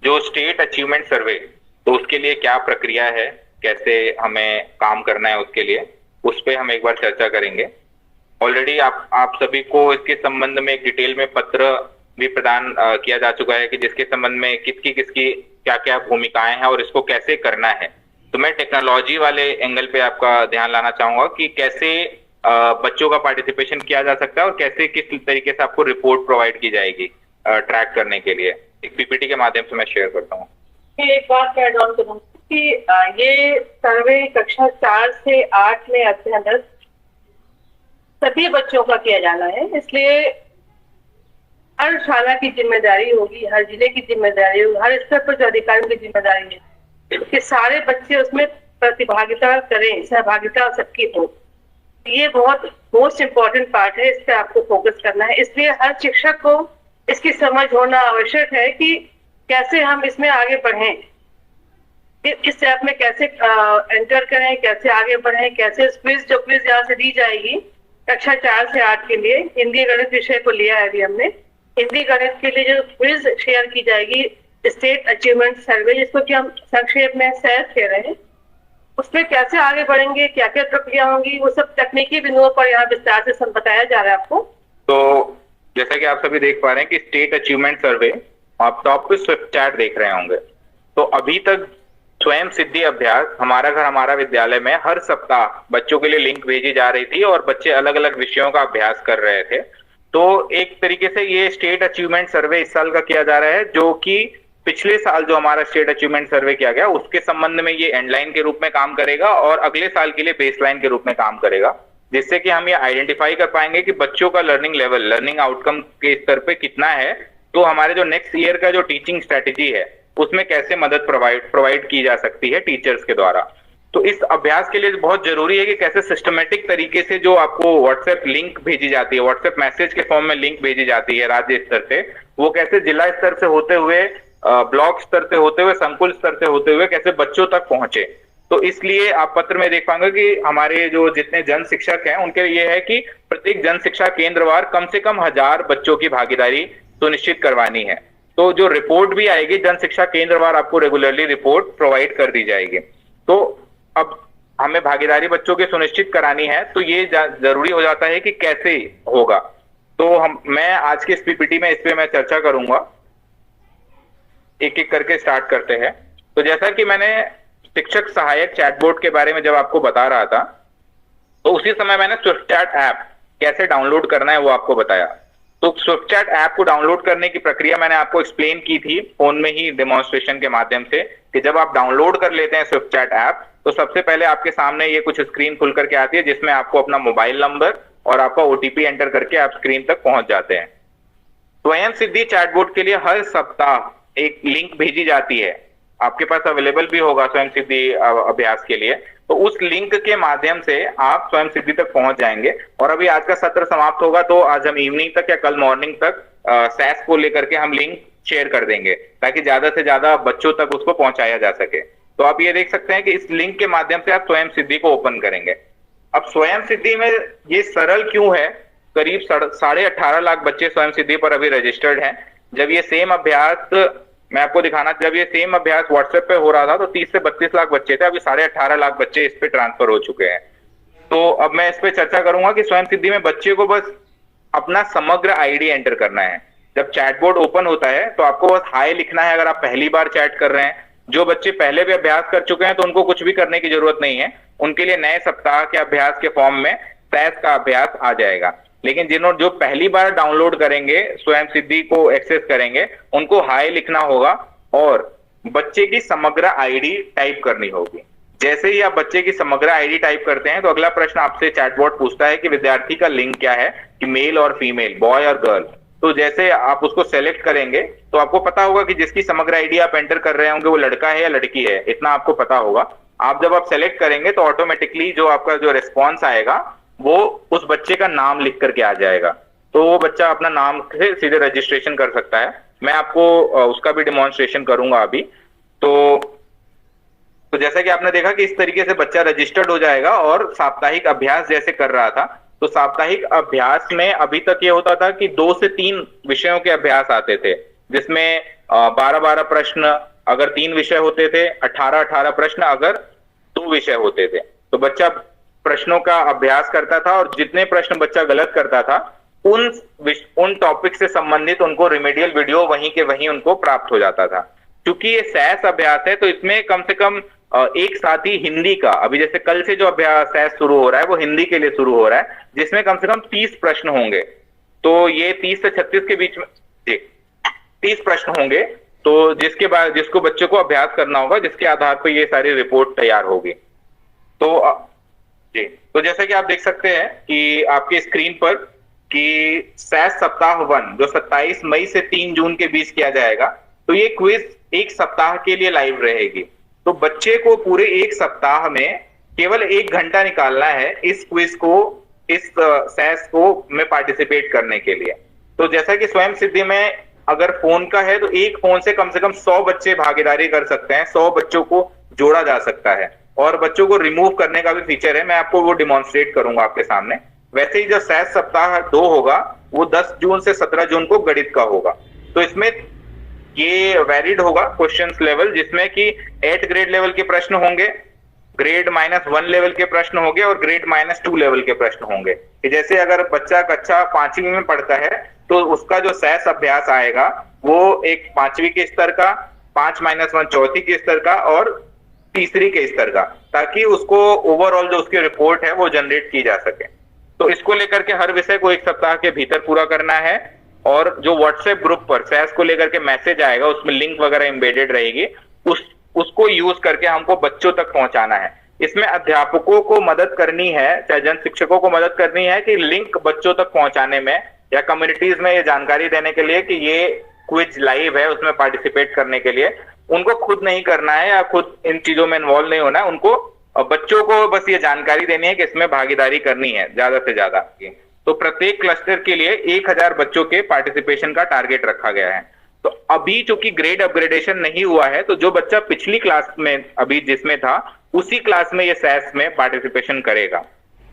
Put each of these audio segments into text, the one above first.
जो state achievement सर्वे, तो उसके लिए क्या प्रक्रिया है, कैसे हमें काम करना है उसके लिए, उस पे हम एक बार चर्चा करेंगे। ऑलरेडी आप सभी को इसके संबंध में एक डिटेल में पत्र भी प्रदान किया जा चुका है कि जिसके संबंध में किसकी किसकी क्या क्या भूमिकाएं हैं और इसको कैसे करना है। तो मैं टेक्नोलॉजी वाले एंगल पे आपका ध्यान लाना चाहूंगा कि कैसे बच्चों का पार्टिसिपेशन किया जा सकता है और कैसे किस तरीके से आपको रिपोर्ट प्रोवाइड की जाएगी ट्रैक करने के लिए। एक पीपीटी के माध्यम से मैं शेयर करता हूँ। एक बात मैं ऐड ऑन करूंगी कि ये सर्वे कक्षा 4 से 8 में अध्ययनरत सभी बच्चों का किया जाना है, इसलिए हर शाला की जिम्मेदारी होगी, हर जिले की जिम्मेदारी होगी, हर स्तर पर जो अधिकारियों की जिम्मेदारी है कि सारे बच्चे उसमें प्रतिभागिता करें, सहभागिता सबकी हो। ये बहुत मोस्ट इम्पोर्टेंट पार्ट है, इस पे आपको फोकस करना है। इसलिए हर शिक्षक को इसकी समझ होना आवश्यक है कि कैसे हम इसमें आगे बढ़ें, इस स्टेप में कैसे एंटर करें, कैसे आगे बढ़ें, कैसे क्विज जो क्विज यहाँ से दी जाएगी कक्षा 4 से 8 के लिए, हिंदी गणित विषय को लिया है अभी हमने। हिंदी गणित के लिए जो क्विज शेयर की जाएगी स्टेट अचीवमेंट सर्वे, जिसको कि हम संक्षेप में सैस कह रहे हैं, उसमें कैसे आगे बढ़ेंगे, क्या क्या प्रक्रिया होंगी, वो सब तकनीकी बिंदुओं पर यहाँ विस्तार से बताया जा रहा है आपको। तो जैसा कि आप सभी देख पा रहे हैं कि स्टेट अचीवमेंट सर्वे आप टॉप पे स्विफ्ट चैट देख रहे होंगे। तो अभी तक स्वयं सिद्धि अभ्यास हमारा घर हमारा विद्यालय में हर सप्ताह बच्चों के लिए लिंक भेजी जा रही थी और बच्चे अलग अलग विषयों का अभ्यास कर रहे थे। तो एक तरीके से ये स्टेट अचीवमेंट सर्वे इस साल का किया जा रहा है, जो कि पिछले साल जो हमारा स्टेट अचीवमेंट सर्वे किया गया उसके संबंध में ये एंडलाइन के रूप में काम करेगा और अगले साल के लिए बेसलाइन के रूप में काम करेगा, जिससे कि हम ये आइडेंटिफाई कर पाएंगे कि बच्चों का लर्निंग लेवल, लर्निंग आउटकम के स्तर पे कितना है। तो हमारे जो नेक्स्ट ईयर का जो टीचिंग स्ट्रेटेजी है उसमें कैसे मदद प्रोवाइड की जा सकती है टीचर्स के द्वारा। तो इस अभ्यास के लिए बहुत जरूरी है कि कैसे सिस्टमेटिक तरीके से जो आपको व्हाट्सएप लिंक भेजी जाती है, व्हाट्सएप मैसेज के फॉर्म में लिंक भेजी जाती है राज्य स्तर से, वो कैसे जिला स्तर से होते हुए, ब्लॉक स्तर से होते हुए, संकुल स्तर से होते हुए कैसे बच्चों तक पहुंचे। तो इसलिए आप पत्र में देख पाएंगे कि हमारे जो जितने जन शिक्षक हैं उनके लिए है कि प्रत्येक जन शिक्षा केंद्रवार कम से कम 1000 बच्चों की भागीदारी सुनिश्चित करवानी है। तो जो रिपोर्ट भी आएगी जन शिक्षा केंद्रवार आपको रेगुलरली रिपोर्ट प्रोवाइड कर दी जाएगी। तो अब हमें भागीदारी बच्चों की सुनिश्चित करानी है, तो ये जरूरी हो जाता है कि कैसे होगा। तो मैं आज के इस पीपीटी में इस पे मैं चर्चा करूंगा, एक एक करके स्टार्ट करते हैं। तो जैसा कि मैंने शिक्षक सहायक चैटबॉट के बारे में जब आपको बता रहा था, तो उसी समय मैंने स्विफ्ट चैट ऐप कैसे डाउनलोड करना है वो आपको बताया। तो स्विफ्ट चैट ऐप को डाउनलोड करने की प्रक्रिया मैंने आपको एक्सप्लेन की थी फोन में ही डेमोन्स्ट्रेशन के माध्यम से, कि जब आप डाउनलोड कर लेते हैं स्विफ्ट चैट ऐप तो सबसे पहले आपके सामने ये कुछ स्क्रीन खुल करके आती है, जिसमें आपको अपना मोबाइल नंबर और आपका ओटीपी एंटर करके आप स्क्रीन तक पहुंच जाते हैं। स्वयं सिद्धि चैटबॉट के लिए हर सप्ताह एक लिंक भेजी जाती है, आपके पास अवेलेबल भी होगा स्वयं सिद्धि अभ्यास के लिए। तो उस लिंक के माध्यम से आप स्वयं सिद्धि तक पहुंच जाएंगे। और अभी आज का सत्र समाप्त होगा तो आज हम इवनिंग तक या कल मॉर्निंग तक सैस को लेकर के हम लिंक शेयर कर देंगे, ताकि ज्यादा से ज्यादा बच्चों तक उसको पहुंचाया जा सके। तो आप ये देख सकते हैं कि इस लिंक के माध्यम से आप स्वयं सिद्धि को ओपन करेंगे। अब स्वयं सिद्धि में ये सरल क्यों है, करीब 18.5 लाख बच्चे स्वयं सिद्धि पर अभी रजिस्टर्ड हैं। जब ये सेम अभ्यास मैं आपको दिखाना, जब ये सेम अभ्यास व्हाट्सएप पे हो रहा था तो 30 से 32 लाख बच्चे थे, अभी 18.5 लाख बच्चे इस पे ट्रांसफर हो चुके हैं। तो अब मैं इस पे चर्चा करूंगा कि स्वयं सिद्धि में बच्चे को बस अपना समग्र आईडी एंटर करना है। जब चैटबॉट ओपन होता है तो आपको बस हाय लिखना है अगर आप पहली बार चैट कर रहे हैं। जो बच्चे पहले भी अभ्यास कर चुके हैं तो उनको कुछ भी करने की जरूरत नहीं है, उनके लिए नए सप्ताह के अभ्यास के फॉर्म में सैस का अभ्यास आ जाएगा। लेकिन जो पहली बार डाउनलोड करेंगे, स्वयं सिद्धि को एक्सेस करेंगे, उनको हाय लिखना होगा और बच्चे की समग्र आईडी टाइप करनी होगी। जैसे ही आप बच्चे की समग्र आईडी टाइप करते हैं तो अगला प्रश्न आपसे चैटबॉट पूछता है कि विद्यार्थी का लिंग क्या है, कि मेल और फीमेल, बॉय और गर्ल। तो जैसे आप उसको सेलेक्ट करेंगे तो आपको पता होगा कि जिसकी समग्र आईडी आप एंटर कर रहे होंगे वो लड़का है या लड़की है, इतना आपको पता होगा। जब आप सेलेक्ट करेंगे तो ऑटोमेटिकली जो आपका जो रिस्पॉन्स आएगा वो उस बच्चे का नाम लिख करके आ जाएगा। तो वो बच्चा अपना नाम से सीधे रजिस्ट्रेशन कर सकता है। मैं आपको उसका भी डेमोन्स्ट्रेशन करूंगा अभी। तो जैसा कि आपने देखा कि इस तरीके से बच्चा रजिस्टर्ड हो जाएगा और साप्ताहिक अभ्यास जैसे कर रहा था। तो साप्ताहिक अभ्यास में अभी तक ये होता था कि 2 से 3 विषयों के अभ्यास आते थे, जिसमें 12-12 प्रश्न अगर 3 विषय होते थे, 18-18 प्रश्न अगर 2 विषय होते थे। तो बच्चा प्रश्नों का अभ्यास करता था और जितने प्रश्न बच्चा गलत करता था उन टॉपिक से संबंधित उनको रिमेडियल वीडियो वहीं के वहीं उनको प्राप्त हो जाता था। क्योंकि ये सहस अभ्यास है तो इसमें कम से कम एक साथ ही हिंदी का, अभी जैसे कल से जो अभ्यास सहस शुरू हो रहा है वो हिंदी के लिए शुरू हो रहा है, जिसमें कम से कम 30 प्रश्न होंगे। तो ये 30 से 36 के बीच में 30 प्रश्न होंगे, तो जिसके बाद जिसको बच्चे को अभ्यास करना होगा, जिसके आधार पर ये सारी रिपोर्ट तैयार होगी। तो जी, तो जैसे कि आप देख सकते हैं कि आपके स्क्रीन पर कि सहस सप्ताह 1 जो 27 मई से 3 जून के बीच किया जाएगा, तो ये क्विज एक सप्ताह के लिए लाइव रहेगी। तो बच्चे को पूरे एक सप्ताह में केवल 1 घंटा निकालना है इस क्विज को, इस सहस को में पार्टिसिपेट करने के लिए। तो जैसा कि स्वयं सिद्धि में अगर फोन का है तो एक फोन से कम 100 बच्चे भागीदारी कर सकते हैं, 100 बच्चों को जोड़ा जा सकता है और बच्चों को रिमूव करने का भी फीचर है। मैं आपको वो डिमॉन्स्ट्रेट करूंगा आपके सामने। वैसे ही जो सहस सप्ताह 2 होगा वो 10 जून से 17 जून को गणित का होगा। तो इसमें ये वैलिड होगा क्वेश्चंस लेवल, जिसमें कि 8 ग्रेड लेवल के प्रश्न होंगे, ग्रेड -1 लेवल के प्रश्न होंगे और ग्रेड -2 लेवल के प्रश्न होंगे। जैसे अगर बच्चा कक्षा 5वीं में पढ़ता है तो उसका जो सहस अभ्यास आएगा वो एक 5वीं के स्तर का, 5-1 चौथी के स्तर का और तीसरी के स्तर का, ताकि उसको ओवरऑल जो उसकी रिपोर्ट है वो जनरेट की जा सके। तो इसको लेकर के हर विषय को एक सप्ताह के भीतर पूरा करना है। और जो व्हाट्सएप ग्रुप पर सहस को लेकर के मैसेज आएगा उसमें लिंक वगैरह एम्बेडेड रहेगी, उसको यूज करके हमको बच्चों तक पहुंचाना है। इसमें अध्यापकों को मदद करनी है, चाहे जन शिक्षकों को मदद करनी है कि लिंक बच्चों तक पहुंचाने में या कम्युनिटीज में ये जानकारी देने के लिए कि ये क्विज लाइव है, उसमें पार्टिसिपेट करने के लिए उनको खुद नहीं करना है या खुद इन चीजों में इन्वॉल्व नहीं होना है। उनको बच्चों को बस ये जानकारी देनी है कि इसमें भागीदारी करनी है ज्यादा से ज्यादा। तो प्रत्येक क्लस्टर के लिए 1000 बच्चों के पार्टिसिपेशन का टारगेट रखा गया है। तो अभी चूंकि ग्रेड अपग्रेडेशन नहीं हुआ है तो जो बच्चा पिछली क्लास में अभी जिसमें था उसी क्लास में ये सहस में पार्टिसिपेशन करेगा।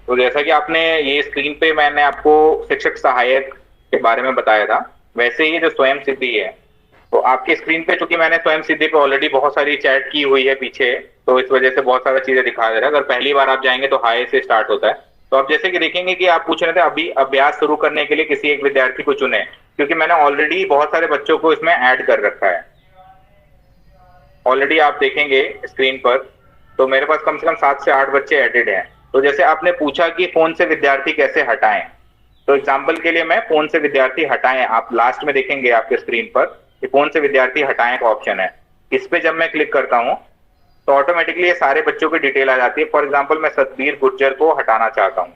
तो जैसा कि आपने ये स्क्रीन पे मैंने आपको शिक्षक सहायक के बारे में बताया था, वैसे ही जो स्वयं सिद्धि है, तो आपकी स्क्रीन पे चूंकि मैंने स्वयं सिद्धि पे ऑलरेडी बहुत सारी चैट की हुई है पीछे, तो इस वजह से बहुत सारा चीजें दिखा दे रहा है। अगर पहली बार आप जाएंगे तो हाई से स्टार्ट होता है। तो आप जैसे कि देखेंगे कि आप पूछ रहे थे अभी अभ्यास शुरू करने के लिए किसी एक विद्यार्थी को चुने, क्योंकि मैंने ऑलरेडी बहुत सारे बच्चों को इसमें ऐड कर रखा है। ऑलरेडी आप देखेंगे स्क्रीन पर तो मेरे पास कम से कम 7 से 8 बच्चे एडेड हैं। तो जैसे आपने पूछा कि फोन से विद्यार्थी कैसे हटाएं, तो एग्जाम्पल के लिए मैं फोन से विद्यार्थी हटाएं, आप लास्ट में देखेंगे आपके स्क्रीन पर कि फोन से विद्यार्थी हटाएं का ऑप्शन है। इस पे जब मैं क्लिक करता हूं तो ऑटोमेटिकली ये सारे बच्चों की डिटेल आ जाती है। फॉर एग्जांपल मैं सतबीर गुर्जर को हटाना चाहता हूं,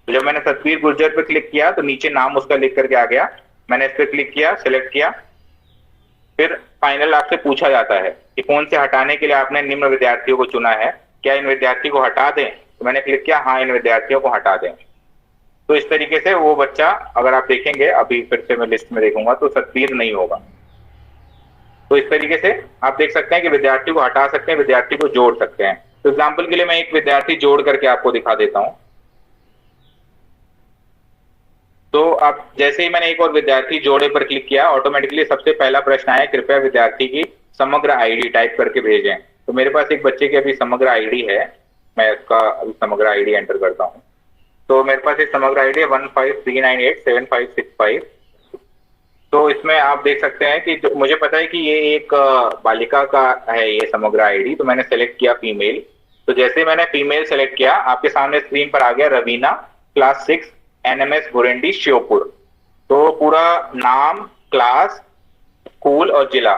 तो जब मैंने सतबीर गुर्जर पे क्लिक किया तो नीचे नाम उसका लिख करके आ गया। मैंने इस पे क्लिक किया, सिलेक्ट किया, फिर फाइनल आपसे पूछा जाता है कि फोन से हटाने के लिए आपने निम्न विद्यार्थियों को चुना है, क्या इन विद्यार्थी को हटा दें? तो मैंने क्लिक किया हाँ इन विद्यार्थियों को हटा दें। तो इस तरीके से वो बच्चा, अगर आप देखेंगे अभी फिर से मैं लिस्ट में देखूंगा तो सतबीर नहीं होगा। तो इस तरीके से आप देख सकते हैं कि विद्यार्थी को हटा सकते हैं, विद्यार्थी को जोड़ सकते हैं। तो एग्जाम्पल के लिए मैं एक विद्यार्थी जोड़ करके आपको दिखा देता हूं। तो आप जैसे ही मैंने एक और विद्यार्थी जोड़े पर क्लिक किया, ऑटोमेटिकली सबसे पहला प्रश्न आया कृपया विद्यार्थी की समग्र आईडी टाइप करके भेजें। तो मेरे पास एक बच्चे की अभी समग्र आईडी है, मैं इसका अभी समग्र आईडी एंटर करता हूं। तो मेरे पास एक समग्र आईडी है 1539875565। तो इसमें आप देख सकते हैं कि मुझे पता है कि ये एक बालिका का है ये समग्र आईडी, तो मैंने सेलेक्ट किया फीमेल। तो जैसे मैंने फीमेल सेलेक्ट किया आपके सामने स्क्रीन पर आ गया रवीना, क्लास 6, एनएमएस भुरेंडी श्योपुर। तो पूरा नाम, क्लास, स्कूल और जिला,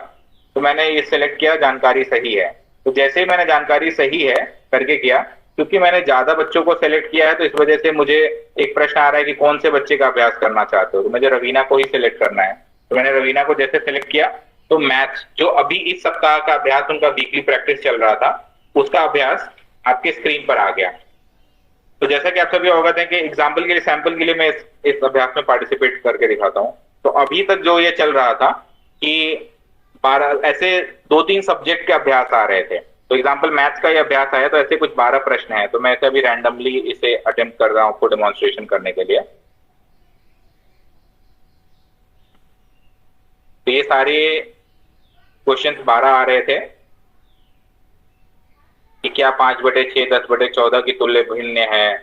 तो मैंने ये सेलेक्ट किया, जानकारी सही है। तो जैसे ही मैंने जानकारी सही है करके किया, क्योंकि मैंने ज्यादा बच्चों को सेलेक्ट किया है तो इस वजह से मुझे एक प्रश्न आ रहा है कि कौन से बच्चे का अभ्यास करना चाहते हो, तो मुझे रवीना को ही सिलेक्ट करना है। तो मैंने रवीना को जैसे सिलेक्ट किया तो मैथ्स जो अभी इस सप्ताह का अभ्यास उनका वीकली प्रैक्टिस चल रहा था उसका अभ्यास आपके स्क्रीन पर आ गया। तो जैसा कि आप सभी अवगत हैं कि एग्जाम्पल के लिए, सैंपल के लिए मैं इस अभ्यास में पार्टिसिपेट करके दिखाता हूं। तो अभी तक जो ये चल रहा था कि 12 ऐसे 2-3 सब्जेक्ट के अभ्यास आ रहे थे। तो एग्जाम्पल मैथ्स का ये अभ्यास आया तो ऐसे कुछ 12 प्रश्न है, तो मैं इसे अभी रैंडमली इसे अटेम्प्ट कर रहा हूं आपको डेमोन्स्ट्रेशन करने के लिए। तो ये सारे क्वेश्चंस 12 आ रहे थे कि क्या 5/6 10/14 की तुल्य भिन्न है।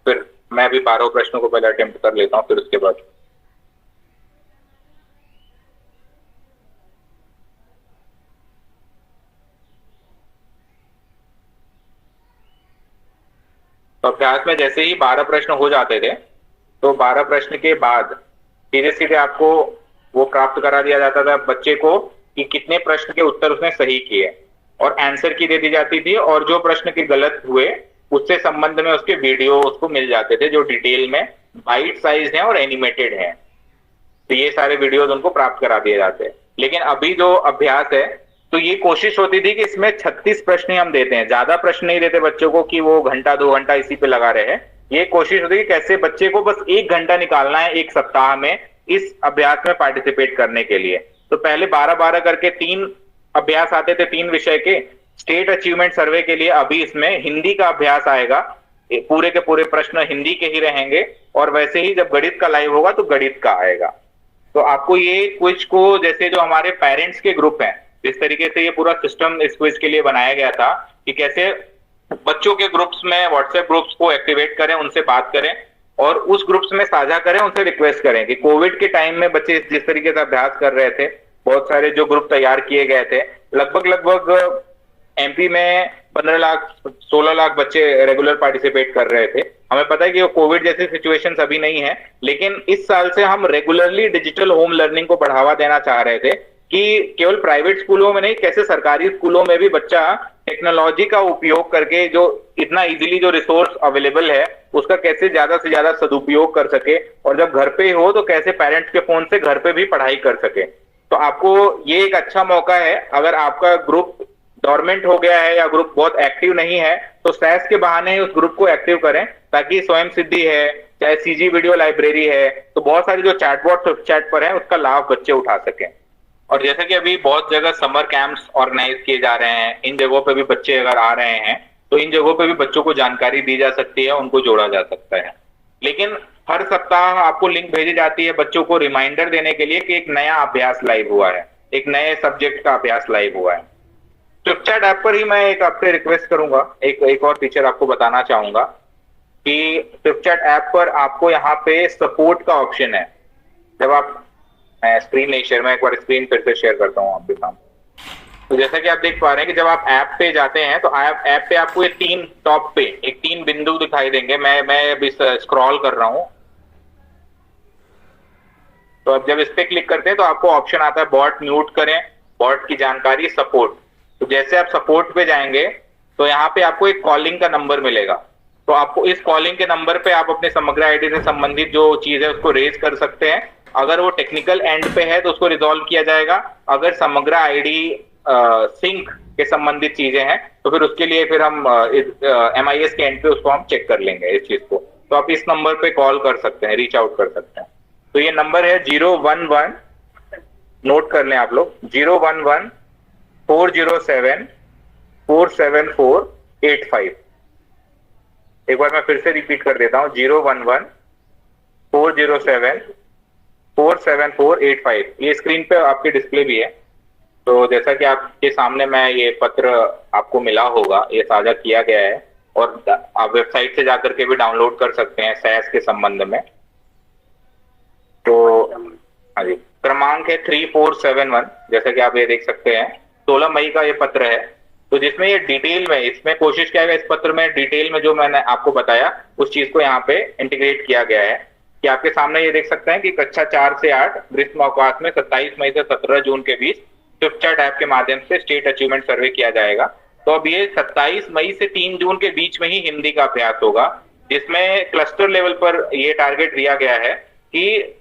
फिर मैं भी 12 प्रश्नों को पहले अटेम्प्ट कर लेता हूँ, फिर उसके बाद तो अभ्यास में जैसे ही 12 प्रश्न हो जाते थे तो 12 प्रश्न के बाद सीधे सीधे आपको वो प्राप्त करा दिया जाता था बच्चे को कि कितने प्रश्न के उत्तर उसने सही किए, और आंसर की दे दी जाती थी, और जो प्रश्न के गलत हुए उससे संबंध में उसके वीडियो उसको मिल जाते थे जो डिटेल में बाइट साइज हैं और एनिमेटेड हैं। तो ये सारे वीडियोस उनको प्राप्त करा दिए जाते हैं। लेकिन अभी जो अभ्यास है तो ये कोशिश होती थी कि इसमें 36 प्रश्न ही हम देते हैं, ज्यादा प्रश्न नहीं देते बच्चों को कि वो घंटा 2 घंटा इसी पे लगा रहे हैं। ये कोशिश होती है कि कैसे बच्चे को बस 1 घंटा निकालना है एक सप्ताह में इस अभ्यास में पार्टिसिपेट करने के लिए। तो पहले 12-12 करके 3 अभ्यास आते थे 3 विषय के। स्टेट अचीवमेंट सर्वे के लिए अभी इसमें हिंदी का अभ्यास आएगा, पूरे के पूरे प्रश्न हिंदी के ही रहेंगे, और वैसे ही जब गणित का लाइव होगा तो गणित का आएगा। तो आपको ये क्विज को, जैसे जो हमारे पेरेंट्स के ग्रुप हैं, जिस तरीके से ये पूरा सिस्टम इस क्विज के लिए बनाया गया था कि कैसे बच्चों के ग्रुप्स में व्हाट्सएप ग्रुप्स को एक्टिवेट करें, उनसे बात करें और उस ग्रुप्स में साझा करें, उनसे रिक्वेस्ट करें कि कोविड के टाइम में बच्चे जिस तरीके से अभ्यास कर रहे थे, बहुत सारे जो ग्रुप तैयार किए गए थे, लगभग एमपी में 15 लाख 16 लाख बच्चे रेगुलर पार्टिसिपेट कर रहे थे। हमें पता है कि वो कोविड जैसी सिचुएशन अभी नहीं है, लेकिन इस साल से हम रेगुलरली डिजिटल होम लर्निंग को बढ़ावा देना चाह रहे थे कि केवल प्राइवेट स्कूलों में नहीं, कैसे सरकारी स्कूलों में भी बच्चा टेक्नोलॉजी का उपयोग करके जो इतना इजीली जो रिसोर्स अवेलेबल है उसका कैसे ज्यादा से ज्यादा सदुपयोग कर सके, और जब घर पे हो तो कैसे पेरेंट्स के फोन से घर पे भी पढ़ाई कर सके। तो आपको ये एक अच्छा मौका है, अगर आपका ग्रुप डोरमेंट हो गया है या ग्रुप बहुत एक्टिव नहीं है तो सैस के बहाने ही उस ग्रुप को एक्टिव करें, ताकि स्वयं सिद्धि है, चाहे सीजी वीडियो लाइब्रेरी है, तो बहुत सारी जो चैटबॉट चैट पर है उसका लाभ बच्चे उठा सकें। और जैसे कि अभी बहुत जगह समर कैंप्स ऑर्गेनाइज किए जा रहे हैं, इन जगहों पे भी बच्चे अगर आ रहे हैं तो इन जगहों पे भी बच्चों को जानकारी दी जा सकती है, उनको जोड़ा जा सकता है। लेकिन हर सप्ताह आपको लिंक भेजी जाती है बच्चों को रिमाइंडर देने के लिए कि एक नया अभ्यास लाइव हुआ है, एक नए सब्जेक्ट का अभ्यास लाइव हुआ है। स्विफ्टचैट ऐप पर ही मैं एक आपसे रिक्वेस्ट करूंगा, एक और फीचर आपको बताना चाहूंगा कि स्विफ्टचैट ऐप पर आपको यहाँ पे सपोर्ट का ऑप्शन है। जब आप, मैं स्क्रीन नहीं शेयर, मैं एक बार स्क्रीन फिर से शेयर करता हूँ आपके सामने। तो जैसा कि आप देख पा रहे हैं कि जब आप ऐप पे जाते हैं तो ऐप पे आपको ये 3 टॉप पे एक 3 बिंदु दिखाई देंगे। मैं अभी स्क्रॉल कर रहा हूँ, तो अब जब इस पे क्लिक करते हैं तो आपको ऑप्शन आता है बॉट म्यूट करें, बॉट की जानकारी, सपोर्ट। तो जैसे आप सपोर्ट पे जाएंगे तो यहाँ पे आपको एक कॉलिंग का नंबर मिलेगा। तो आपको इस कॉलिंग के नंबर पे आप अपने समग्र आईडी से संबंधित जो चीज है उसको रेज कर सकते हैं। अगर वो टेक्निकल एंड पे है तो उसको रिजॉल्व किया जाएगा। अगर समग्र आईडी सिंक के संबंधित चीजें हैं तो फिर उसके लिए फिर हम MIS के एंड पे उसको हम चेक कर लेंगे इस चीज को। तो आप इस नंबर पे कॉल कर सकते हैं, रीच आउट कर सकते हैं। तो ये नंबर है 011, नोट कर लें आप लोग, 011-407-47485। एक बार मैं फिर से रिपीट कर देता हूं, 011-407-47485। ये स्क्रीन पे आपके डिस्प्ले भी है। तो जैसा कि आपके सामने मैं ये पत्र आपको मिला होगा, ये साझा किया गया है और आप वेबसाइट से जाकर के भी डाउनलोड कर सकते हैं सैस के संबंध में। तो हाँ जी, क्रमांक है 3471, जैसा कि आप ये देख सकते हैं। 16 मई का ये पत्र है, तो जिसमें ये डिटेल में, इसमें कोशिश किया गया इस पत्र में डिटेल में जो मैंने आपको बताया उस चीज को यहाँ पे इंटीग्रेट किया गया है कि आपके सामने ये देख सकते हैं कि कक्षा 4 से 8 ग्रीष्म अवकाश में 27 मई से 17 जून के बीच स्विफ्टचैट ऐप के माध्यम से स्टेट अचीवमेंट सर्वे किया जाएगा। तो अब ये 27 मई से 3 जून के बीच में ही हिंदी का अभ्यास होगा, जिसमें क्लस्टर लेवल पर ये टारगेट दिया गया है कि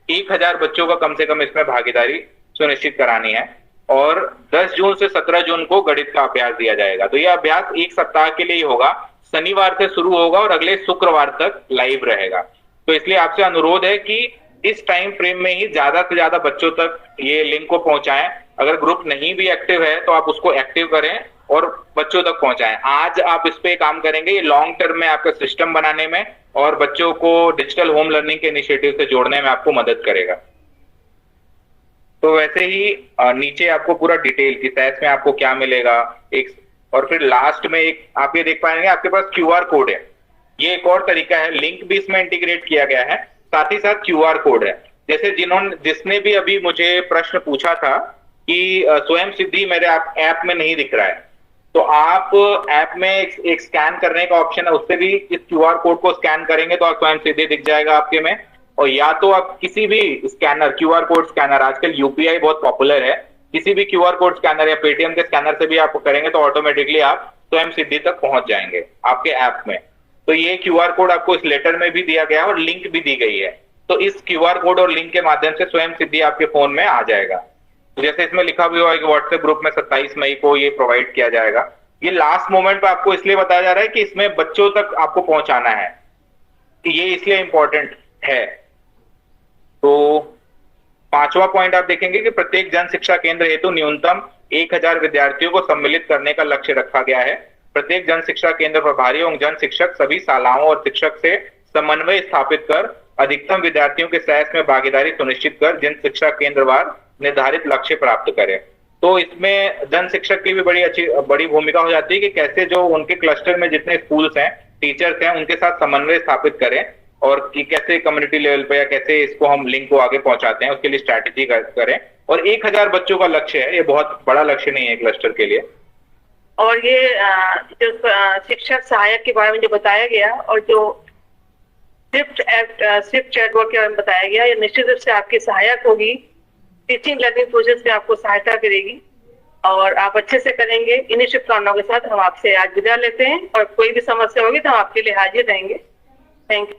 1000 बच्चों का कम से कम इसमें भागीदारी सुनिश्चित करानी है, और 10 जून से 17 जून को गणित का अभ्यास दिया जाएगा। तो यह अभ्यास एक सप्ताह के लिए ही होगा, शनिवार से शुरू होगा और अगले शुक्रवार तक लाइव रहेगा। तो इसलिए आपसे अनुरोध है कि इस टाइम फ्रेम में ही ज्यादा से ज्यादा बच्चों तक ये लिंक को पहुंचाएं। अगर ग्रुप नहीं भी एक्टिव है तो आप उसको एक्टिव करें और बच्चों तक पहुंचाएं। आज आप इस पे काम करेंगे, ये लॉन्ग टर्म में आपका सिस्टम बनाने में और बच्चों को डिजिटल होम लर्निंग के इनिशिएटिव से जोड़ने में आपको मदद करेगा। तो वैसे ही नीचे आपको पूरा डिटेल कि सैस में आपको क्या मिलेगा एक, और फिर लास्ट में एक आप ये देख पाएंगे आपके पास क्यूआर कोड है। ये एक और तरीका है, लिंक भी इसमें इंटीग्रेट किया गया है, साथ ही साथ क्यूआर कोड है। जैसे जिसने भी अभी मुझे प्रश्न पूछा था कि स्वयं सिद्धि मेरे ऐप में नहीं दिख रहा है, तो आप ऐप में एक स्कैन करने का ऑप्शन है, उससे भी इस क्यूआर कोड को स्कैन करेंगे तो आप स्वयं सिद्धि दिख जाएगा आपके में। और या तो आप किसी भी स्कैनर, क्यूआर कोड स्कैनर, आजकल यूपीआई बहुत पॉपुलर है, किसी भी क्यूआर कोड स्कैनर या पेटीएम के स्कैनर से भी आप करेंगे तो ऑटोमेटिकली आप स्वयं सिद्धि तक पहुंच जाएंगे आपके ऐप में। तो ये क्यूआर कोड आपको इस लेटर में भी दिया गया है और लिंक भी दी गई है, तो इस क्यूआर कोड और लिंक के माध्यम से स्वयं सिद्धि आपके फोन में आ जाएगा। तो जैसे इसमें लिखा भी हुआ है कि व्हाट्सएप ग्रुप में 27 मई को ये प्रोवाइड किया जाएगा। ये लास्ट मोमेंट पे आपको इसलिए बताया जा रहा है कि इसमें बच्चों तक आपको पहुंचाना है, ये इसलिए इंपॉर्टेंट है। तो 5वां पॉइंट आप देखेंगे कि प्रत्येक जन शिक्षा केंद्र हेतु न्यूनतम 1000 विद्यार्थियों को सम्मिलित करने का लक्ष्य रखा गया है। प्रत्येक जन शिक्षा केंद्र प्रभारी एवं जन शिक्षक सभी शालाओं और शिक्षक से समन्वय स्थापित कर अधिकतम विद्यार्थियों के सहस में भागीदारी सुनिश्चित कर जन शिक्षा केंद्रवार निर्धारित लक्ष्य प्राप्त करें। तो इसमें जन शिक्षक की भी बड़ी भूमिका हो जाती है कि कैसे जो उनके क्लस्टर में जितने स्कूल्स हैं, टीचर्स हैं, उनके साथ समन्वय स्थापित करें और कि कैसे कम्युनिटी लेवल पे या कैसे इसको हम लिंक को आगे पहुंचाते हैं, उसके लिए स्ट्रैटेजी करें। और 1000 बच्चों का लक्ष्य है, ये बहुत बड़ा लक्ष्य नहीं है क्लस्टर के लिए। और ये जो शिक्षक सहायक के बारे में जो बताया गया और जो स्विफ्ट चैटबॉट के बारे में बताया गया, ये निश्चित रूप से आपकी सहायक होगी, टीचिंग लर्निंग प्रोसेस में आपको सहायता करेगी और आप अच्छे से करेंगे। इन्हीं शुभकामनाओं के साथ हम आपसे आज विदा लेते हैं और कोई भी समस्या होगी तो हम आपके लिए हाजिर रहेंगे। Thank you.